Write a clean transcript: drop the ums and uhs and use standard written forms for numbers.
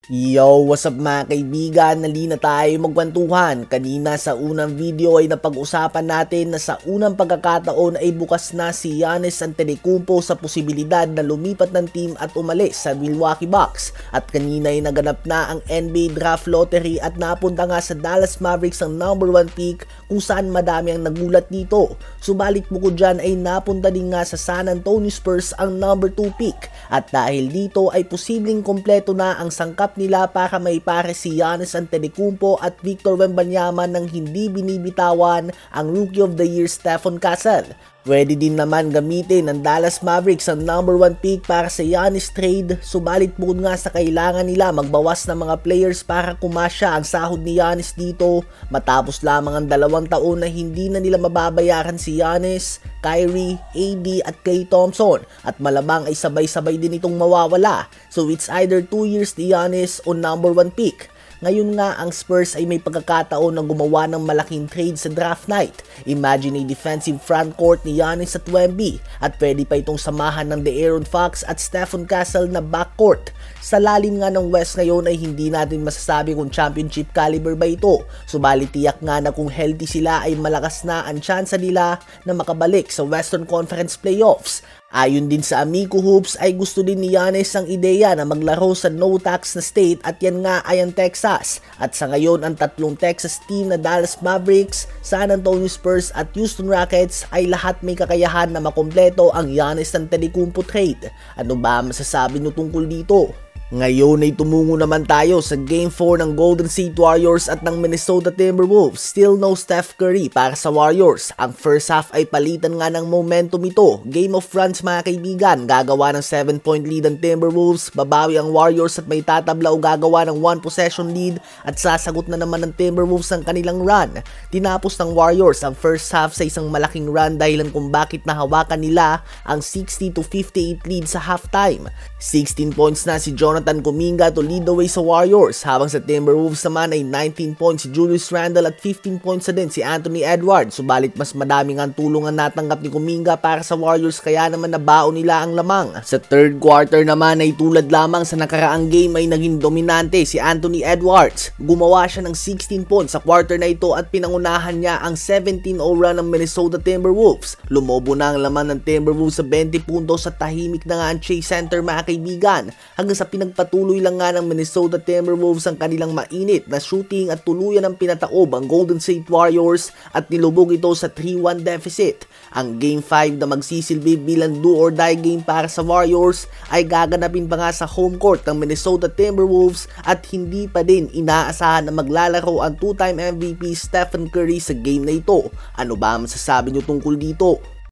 Yo, what's up mga kaibigan? Nalina tayo magkwentuhan. Kanina sa unang video ay napag-usapan natin na sa unang pagkakataon ay bukas na si Giannis Antetokounmpo sa posibilidad na lumipat ng team at umalis sa Milwaukee Bucks. At kanina ay naganap na ang NBA Draft Lottery at napunta nga sa Dallas Mavericks ang number 1 pick kung saan madami ang nagulat dito. Subalit bukod dyan ay napunta din nga sa San Antonio Spurs ang number 2 pick. At dahil dito ay posibleng kompleto na ang sangkap nila para maipare si Giannis Antetokounmpo at Victor Wembanyama nang hindi binibitawan ang Rookie of the Year Stephon Castle. Pwede din naman gamitin ng Dallas Mavericks ang number 1 pick para sa Giannis trade, subalit bukod nga sa kailangan nila magbawas ng mga players para kumasya ang sahod ni Giannis dito matapos lamang ang 2 taon na hindi na nila mababayaran si Giannis, Kyrie, AD at Klay Thompson at malamang ay sabay-sabay din itong mawawala. So it's either 2 years ni Giannis o number 1 pick. Ngayon nga ang Spurs ay may pagkakataon na gumawa ng malaking trade sa draft night. Imagine a defensive frontcourt ni Giannis at Wemby at pwede pa itong samahan ng De'Aaron Fox at Stephon Castle na backcourt. Sa lalim nga ng West ngayon ay hindi natin masasabi kung championship caliber ba ito. Subalit tiyak nga na kung healthy sila ay malakas na ang tsansa nila na makabalik sa Western Conference Playoffs. Ayon din sa Amico Hoops ay gusto din ni Giannis ang ideya na maglaro sa no-tax na state at yan nga ay ang Texas. At sa ngayon ang tatlong Texas team na Dallas Mavericks, San Antonio Spurs at Houston Rockets ay lahat may kakayahan na makompleto ang Giannis Antetokounmpo trade. Ano ba masasabi nyo tungkol dito? Ngayon ay tumungo naman tayo sa Game 4 ng Golden State Warriors at ng Minnesota Timberwolves. Still no Steph Curry para sa Warriors. Ang first half ay palitan nga ng momentum ito. Game of runs mga kaibigan. Gagawa ng 7-point lead ang Timberwolves. Babawi ang Warriors at may tatabla o gagawa ng 1 possession lead at sasagot na naman ng Timberwolves ang kanilang run. Tinapos ng Warriors ang first half sa isang malaking run dahilan kung bakit nahawakan nila ang 60-58 lead sa halftime. 16 points na si Jonathan Kuminga to lead the way sa Warriors, habang sa Timberwolves naman ay 19 points si Julius Randle at 15 points na din si Anthony Edwards. Subalit mas madaming ang tulong ang natanggap ni Kuminga para sa Warriors kaya naman nabaon nila ang lamang. Sa third quarter naman ay tulad lamang sa nakaraang game ay naging dominante si Anthony Edwards. Gumawa siya ng 16 points sa quarter na ito at pinangunahan niya ang 17-0 run ng Minnesota Timberwolves. Lumobo na ang laman ng Timberwolves sa 20 puntos at tahimik na nga ang Chase Center mga kaibigan hanggang sa pinagpatuloy lang nga ng Minnesota Timberwolves ang kanilang mainit na shooting at tuluyan ng pinataob ang Golden State Warriors at nilubog ito sa 3-1 deficit. Ang Game 5 na magsisilbi bilang do or die game para sa Warriors ay gaganapin pa nga sa home court ng Minnesota Timberwolves at hindi pa din inaasahan na maglalaro ang 2-time MVP Stephen Curry sa game na ito. Ano ba masasabi nyo tungkol dito?